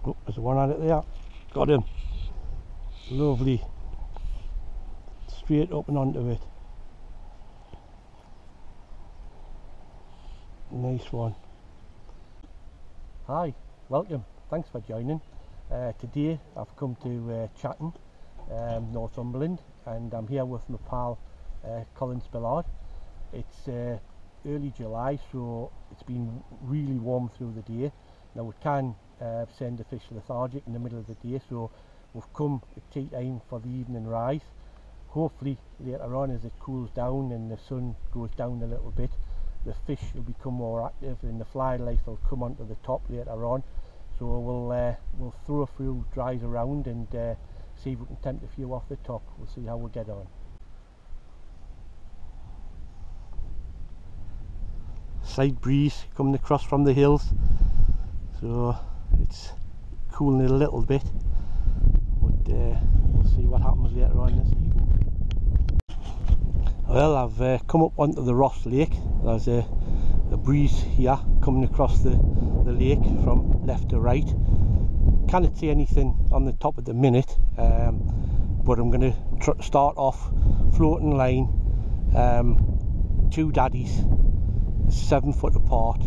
Oh, there's one at it there. Got him. Lovely. Straight up and onto it. Nice one. Hi, welcome. Thanks for joining. Today I've come to Chatham, Northumberland, and I'm here with my pal Colin Spillard. It's early July, so it's been really warm through the day. Now we can send the fish lethargic in the middle of the day, so we've come at tea time for the evening rise. Hopefully later on, as it cools down and the sun goes down a little bit, the fish will become more active and the fly life will come onto the top later on. So we'll throw a few dries around and see if we can tempt a few off the top. We'll see how we get on. Slight breeze coming across from the hills, so it's cooling it a little bit, but we'll see what happens later on this evening. Well, I've come up onto the Ross Lake. There's a breeze here coming across the lake from left to right. Can't see anything on the top at the minute, but I'm going to start off floating line, 2 daddies, 7 foot apart,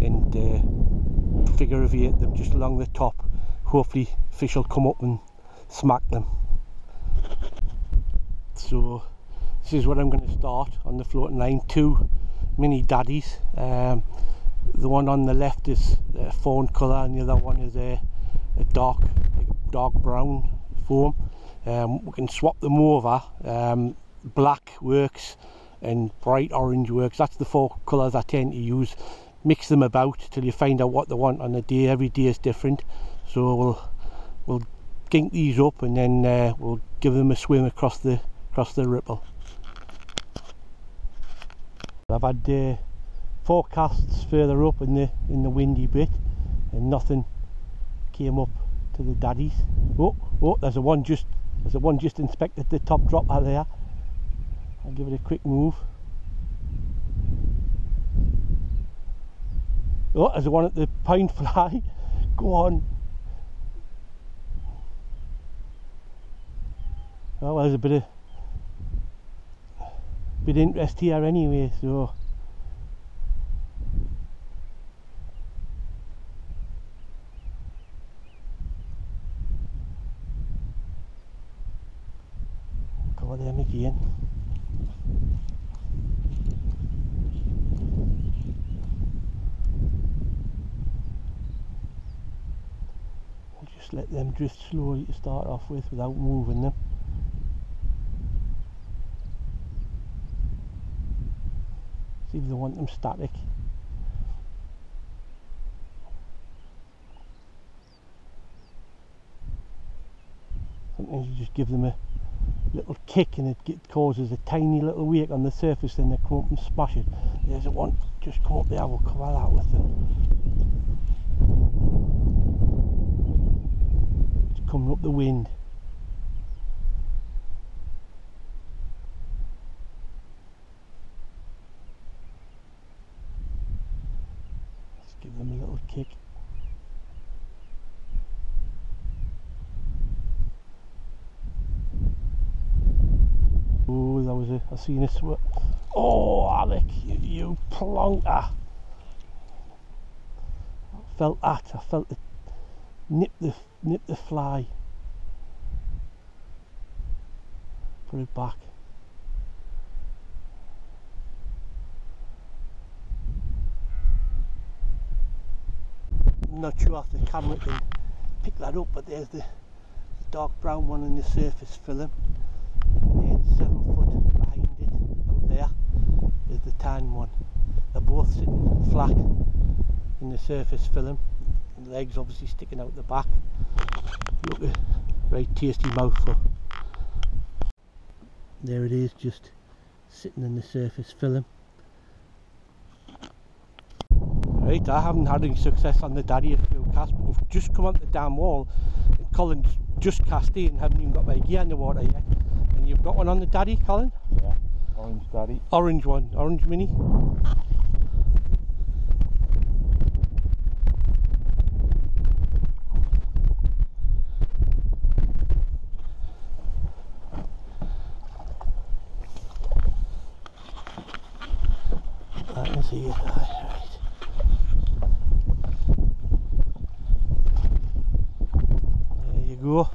and figure of 8 them just along the top. Hopefully fish will come up and smack them. So this is what I'm going to start on the floating line. 2 mini daddies. The one on the left is fawn colour and the other one is a dark brown foam. We can swap them over. Black works and bright orange works. That's the 4 colours I tend to use. Mix them about till you find out what they want on the day. Every day is different, so we'll gink these up and then we'll give them a swim across the ripple. I've had forecasts further up in the windy bit and nothing came up to the daddies. Oh, there's a one just inspected the top drop out there. I'll give it a quick move. Oh, there's one at the pine fly. Go on. Oh, well, there's a bit of interest here anyway, so go them again. Just let them drift slowly to start off with without moving them. See if they want them static. Sometimes you just give them a little kick and it causes a tiny little wake on the surface, then they come up and smash it. There's a one just come up there, we'll cover that with them. It's coming up the wind. Give them a little kick. Oh, that was I seen a swim. Oh, Alec, you plonker! I felt it nip the fly. Put it back. I'm not sure if the camera can pick that up, but there's the dark brown one on the surface film, and then 7 foot behind it out there is the tan one. They're both sitting flat in the surface film, and the legs obviously sticking out the back. Look, a very tasty mouthful. There it is, just sitting in the surface film. Right, I haven't had any success on the daddy a few casts, but we've just come onto the dam wall and Colin's just cast in, haven't even got my gear in the water yet. And you've got one on the daddy, Colin? Yeah, orange daddy. Orange one, orange mini. see it. Right. There you go.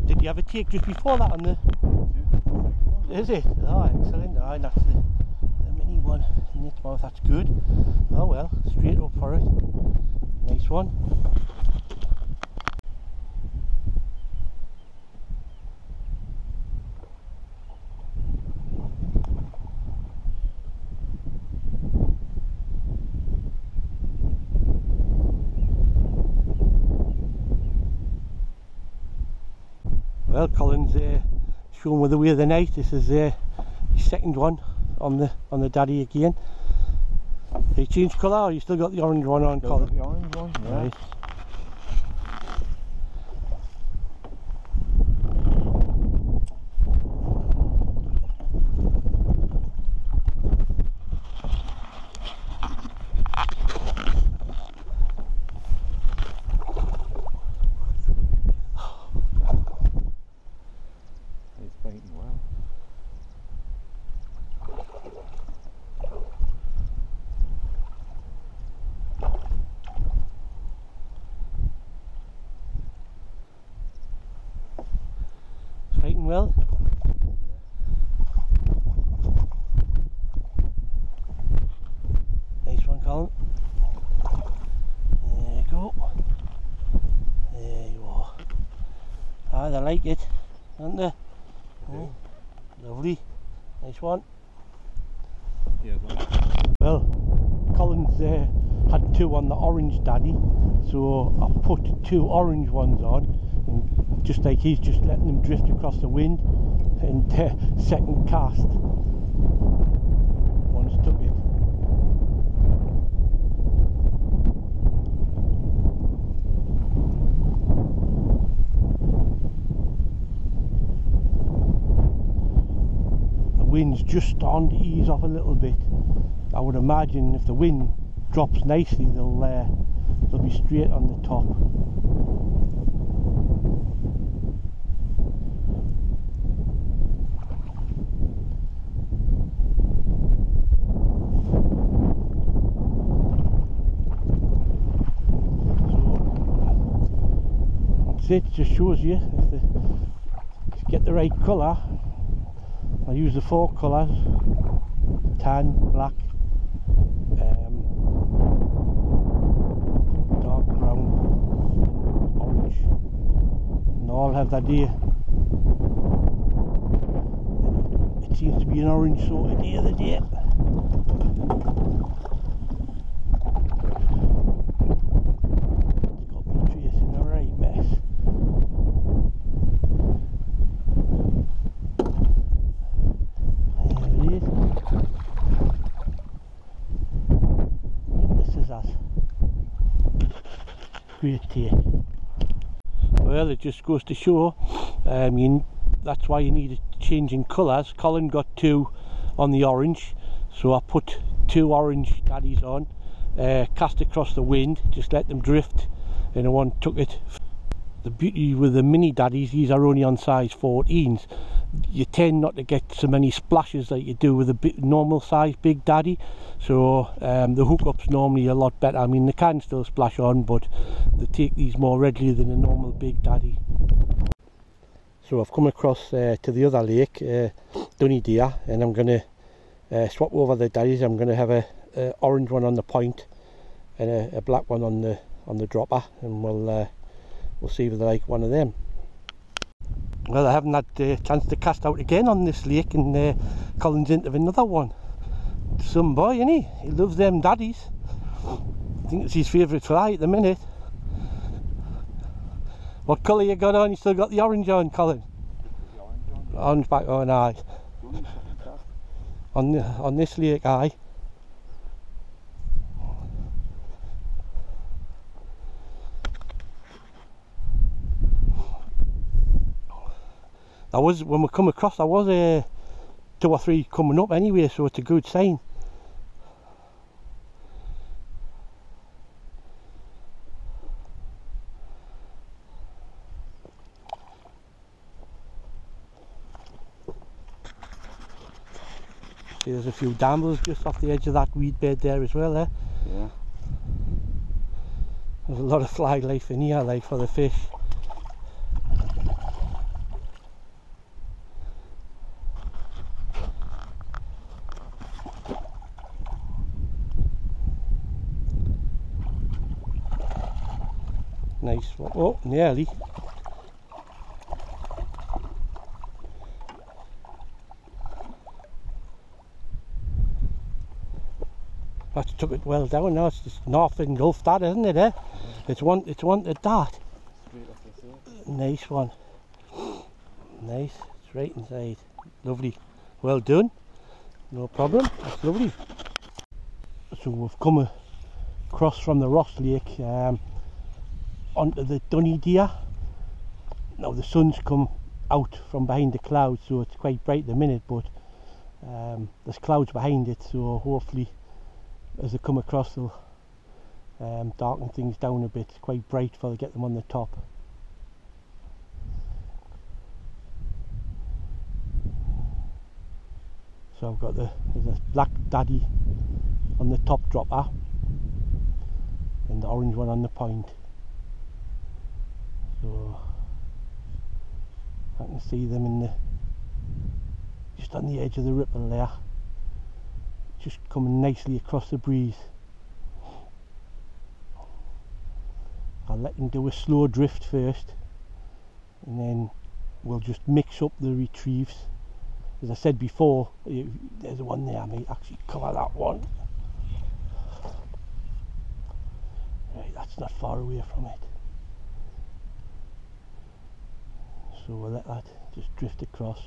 Did you have a take just before that on the? Is it? Oh, excellent. Aye, that's the mini one in its mouth. That's good. Oh well, straight up for it. Nice one. Well, Colin's showing with the way of the night. This is his second one on the daddy again. Have you changed colour, or you still got the orange one on, Still Colin? got the orange one, yeah. Right. He's fighting well. Fighting well. Nice one, Colin. There you go. There you are. Ah, they like it, don't they? Oh, lovely. Nice one. Yeah, Well, Colin's had two on the orange daddy, so I put two orange ones on, and just like he's just letting them drift across the wind, and second cast, one's took it. The wind's just starting to ease off a little bit. I would imagine if the wind drops nicely, they'll be straight on the top. So that's it. Just shows you if they get the right colour. I use the four colours: tan, black, dark brown, orange, and all have that deer. It seems to be an orange sort of deer, the deer. It's got me tracing a right mess. There it is. This is us. Great take. Well, it just goes to show that's why you need changing colours. Colin got two on the orange, so I put two orange daddies on, cast across the wind, just let them drift, and one took it. The beauty with the mini daddies, these are only on size 14s. You tend not to get so many splashes like you do with a normal size big daddy, so the hookup's normally a lot better. I mean, they can still splash on, but they take these more readily than a normal big daddy. So I've come across to the other lake, DADDIES, and I'm going to swap over the daddies. I'm going to have a orange one on the point and a black one on the dropper, and we'll see if they like one of them. Well, I haven't had a chance to cast out again on this lake, and Colin's into another one. Some boy, isn't he? He loves them daddies. I think it's his favourite fly at the minute. What colour you got on? You still got the orange on, Colin? The orange one. Orange back on, aye. Only second cast. On this lake, aye. I was, when we come across, there was 2 or 3 coming up anyway, so it's a good sign. See, there's a few damsels just off the edge of that weed bed there as well, eh? Yeah. There's a lot of fly life in here, like, for the fish. Nice one. Oh, nearly. That's took it well down now. It's just north engulfed that, isn't it, eh? It's wanted that. Straight off the surface. Nice one. Nice. It's right inside. Lovely. Well done. No problem. That's lovely. So we've come across from the Ross Lake onto the Dunny Deer. Now the sun's come out from behind the clouds, so it's quite bright at the minute, but there's clouds behind it, so hopefully as they come across they'll darken things down a bit. It's quite bright before they get them on the top. So I've got there's a black daddy on the top dropper and the orange one on the point. So I can see them in the just on the edge of the ripple there, just coming nicely across the breeze. I'll let them do a slow drift first, and then we'll just mix up the retrieves. As I said before, there's one there, I might actually cover that one. Right, that's not far away from it. So we'll let that just drift across.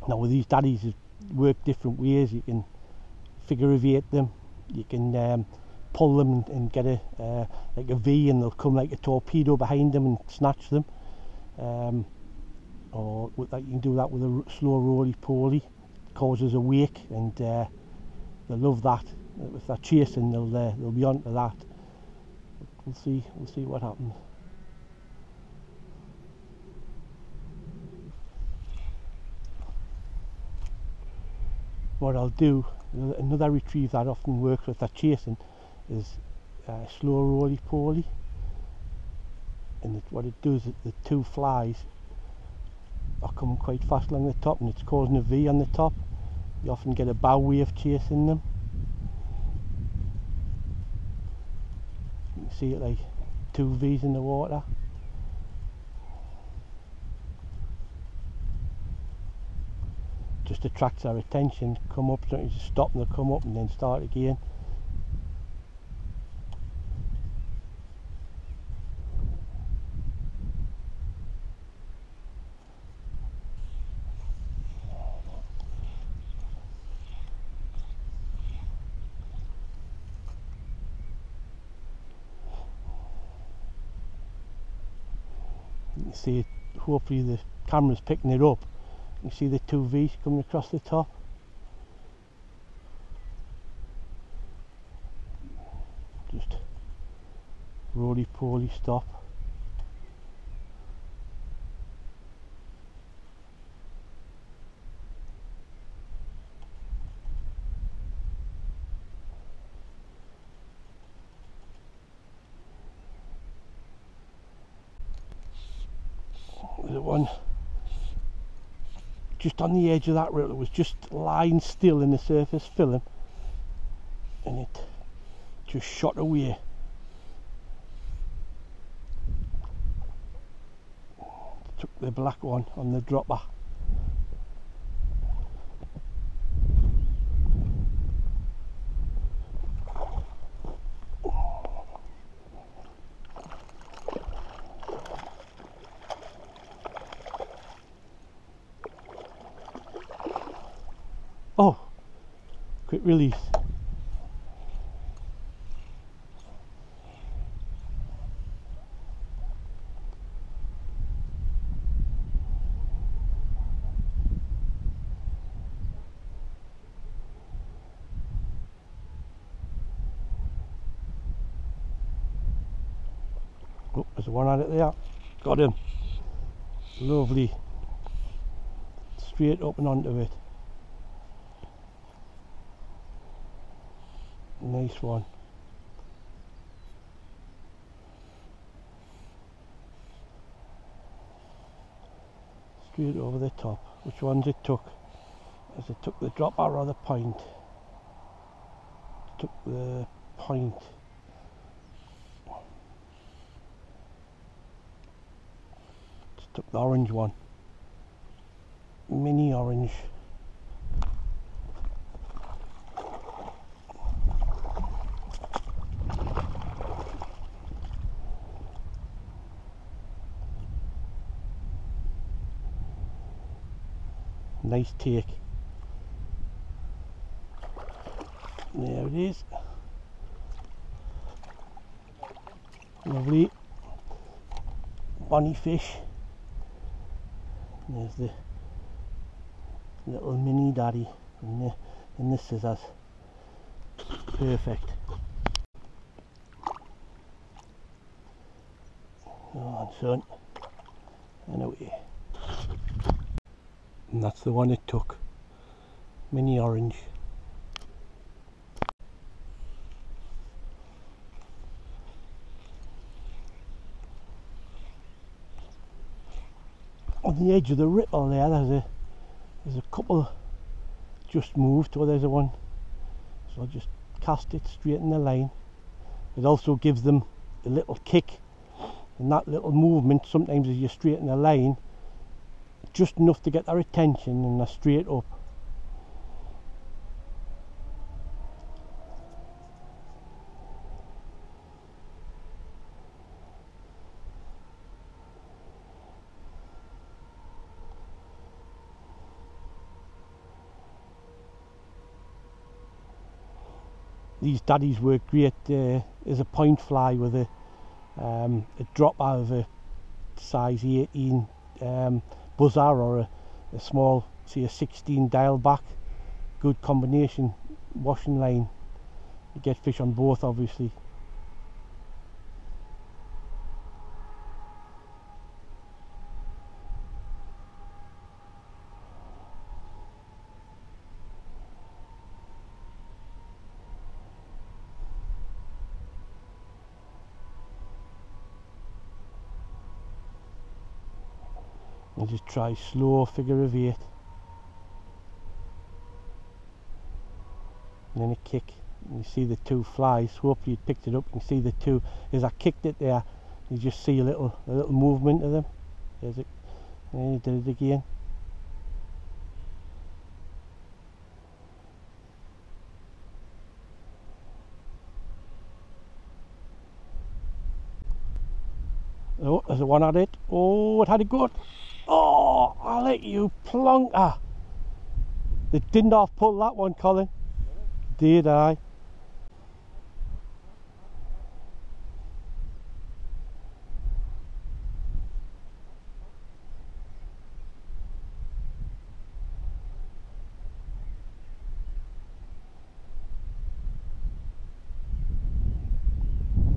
Now with these daddies, it work different ways. You can figure eight them, you can pull them and get a like a V, and they'll come like a torpedo behind them and snatch them. Or you can do that with a slow roly-poly, causes a wake, and they love that. If they're chasing, they'll be onto that. We'll see what happens. What I'll do, another retrieve that often works if they're chasing, is slow roly-poly, and what it does is the two flies are coming quite fast along the top, and it's causing a V on the top. You often get a bow wave chasing them. You can see it like two V's in the water. Just attracts our attention, come up, so you just stop and they'll come up and then start again. You can see it, hopefully the camera's picking it up. You see the two V's coming across the top. Just roly-poly stop. The one just on the edge of that ripple, it was just lying still in the surface film, and it just shot away. Took the black one on the dropper. Oh, quick release. Oh, there's one at it there. Got him. Lovely. straight up and onto it. Nice one. Straight over the top. Which ones it took? As it took the dropper or the point? It took the point. It took the orange one. Mini orange. Nice take. There it is. Lovely. Bonny fish. There's the little mini daddy in the scissors. Perfect. Go on, son. And away. And that's the one it took. Mini orange. On the edge of the ripple there, there's a couple just moved. Oh, there's a one. So I'll just cast it straight in the line. It also gives them a little kick, and that little movement sometimes as you straighten the line, just enough to get their attention, and they're straight up. These daddies work great as a point fly with a drop out of a size 18 buzzer or a small, say a 16 dial back. Good combination washing line. You get fish on both, obviously. I'll just try slow figure of 8, and then a kick, and you see the two flies. Hopefully you picked it up and see the two. As I kicked it there, you just see a little movement of them. There's it, and you did it again. Oh, there's a one at it. Oh, it had a good. Oh, Alec, you plonker. They didn't half pull that one, Colin. Did I?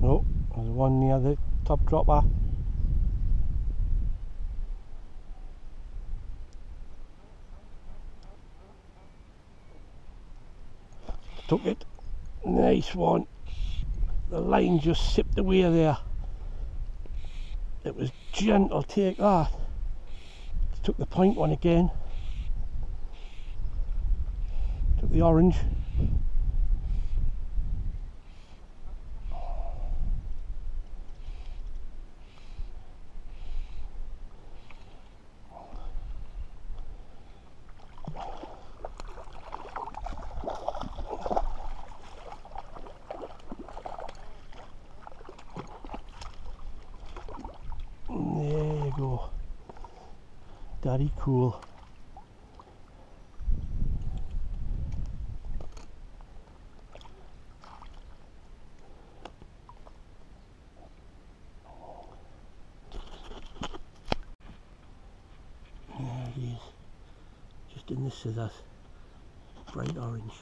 Oh, there's one near the top dropper. Took it. Nice one. The line just sipped away there. It was gentle, take that. Took the point one again. Took the orange. There you go. Daddy cool. There it is. Just in the scissors. Bright orange.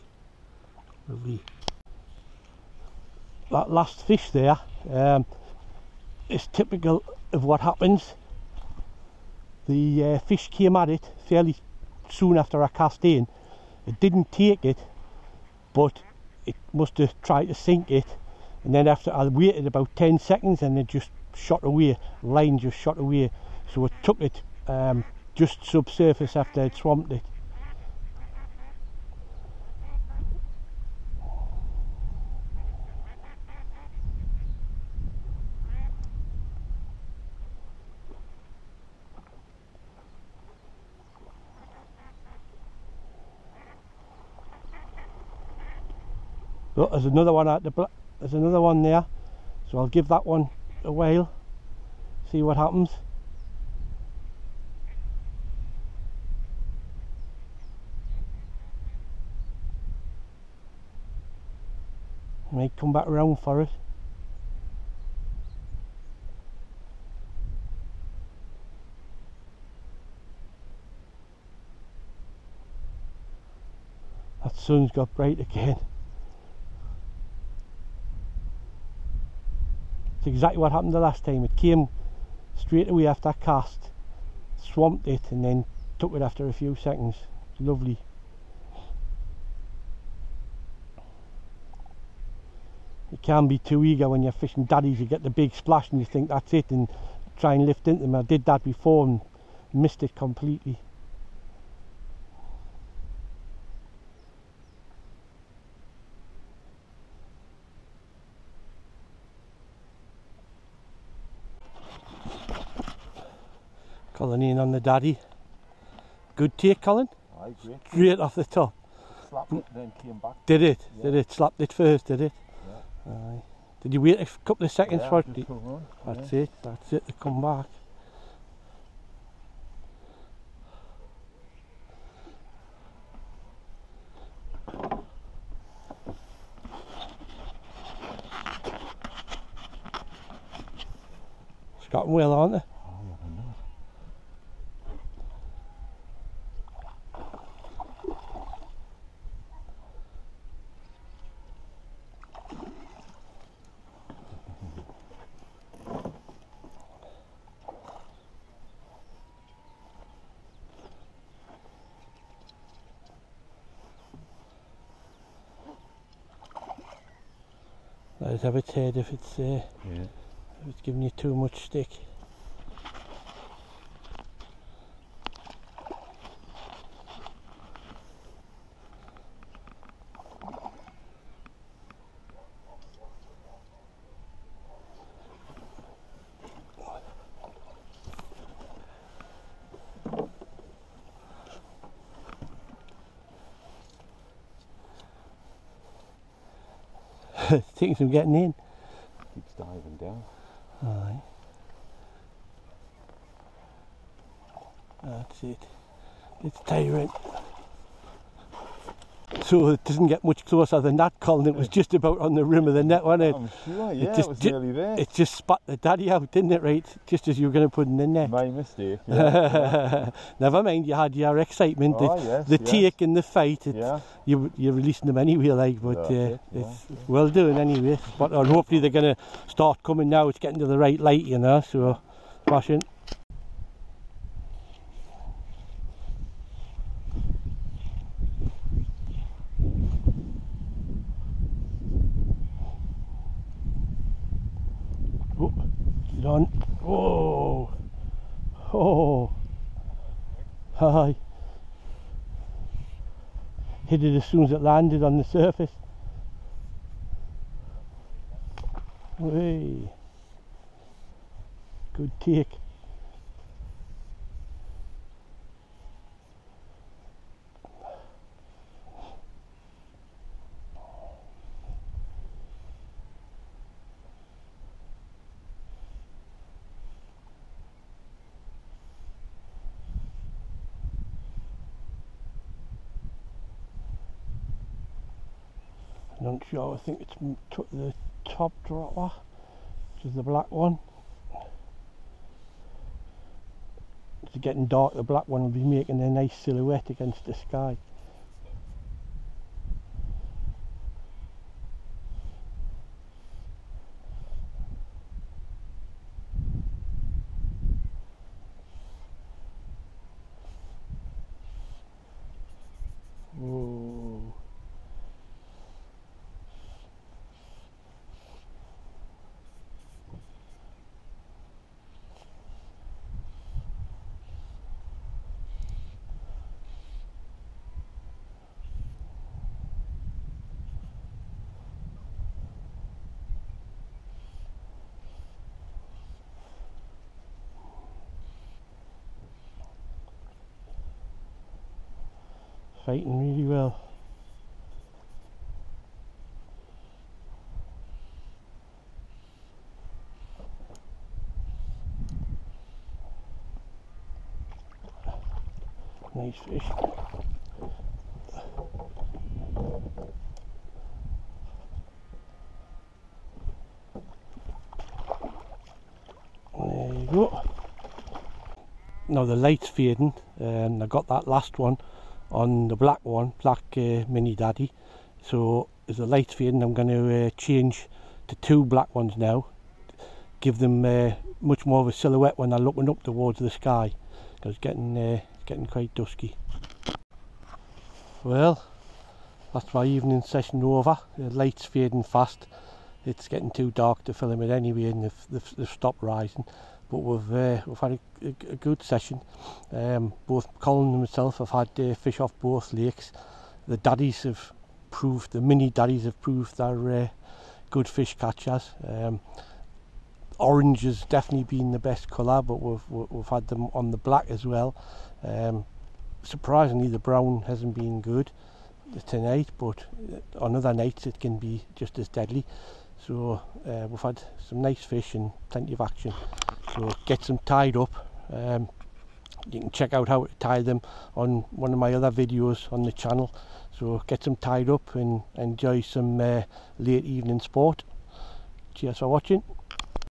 Lovely. That last fish there is typical of what happens. The fish came at it fairly soon after I cast in. It didn't take it, but it must have tried to sink it, and then after I waited about 10 seconds and it just shot away, line just shot away, so it took it just subsurface after it swamped it. Look, there's another one at the there's another one there, so I'll give that one a while, see what happens. Might come back around for it. That sun's got bright again. It's exactly what happened the last time. It came straight away after I cast, swamped it, and then took it after a few seconds. Lovely. You can't be too eager when you're fishing daddies. You get the big splash and you think that's it and try and lift into them. I did that before and missed it completely. Colin in on the daddy. Good take, Colin. Aye, great. Straight off the top. Slapped it, then came back. Did it? Yeah. Did it? Slapped it first, did it? Yeah. Aye. Did you wait a couple of seconds Yeah, for it? just come on. That's it. That's it. To come back. It's gotten well, aren't they? Oh, I know. Let us have its head if it's Yeah. if it's giving you too much stick. It's taking some getting in. Keeps diving down. Aye. That's it. It's tiring. So it doesn't get much closer than that, Colin. It was just about on the rim of the net, wasn't it? I'm sure, yeah, just it was nearly there. It just spat the daddy out, didn't it, right? Just as you were going to put in the net. My mistake. Yeah. Never mind, you had your excitement, Oh, yes, the yes. take and the fight. Yeah. You're releasing them anyway, like, but That's it, it's well done anyway. But hopefully they're going to start coming now. It's getting to the right light, you know, so smashing. Oh, get on. Whoa. Oh. Hi. Hit it as soon as it landed on the surface. Hey. Good take. I'm not sure, I think it's the top dropper, which is the black one. It's getting dark, the black one will be making a nice silhouette against the sky. Fighting really well. Nice fish. There you go. Now the light's fading, and I got that last one on the black one, black mini daddy. So as the light's fading, I'm going to change to 2 black ones now. Give them much more of a silhouette when they're looking up towards the sky, because it's getting quite dusky. Well, that's my evening session over. The light's fading fast. It's getting too dark to film it anyway, and they've stopped rising. But we've had a good session. Both Colin and myself have had fish off both lakes. The daddies have proved, the mini daddies have proved they're good fish catchers. Orange has definitely been the best colour, but we've had them on the black as well. Surprisingly, the brown hasn't been good tonight, but on other nights it can be just as deadly. So we've had some nice fish and plenty of action. So get them tied up. You can check out how to tie them on one of my other videos on the channel. So get them tied up and enjoy some late evening sport. Cheers for watching.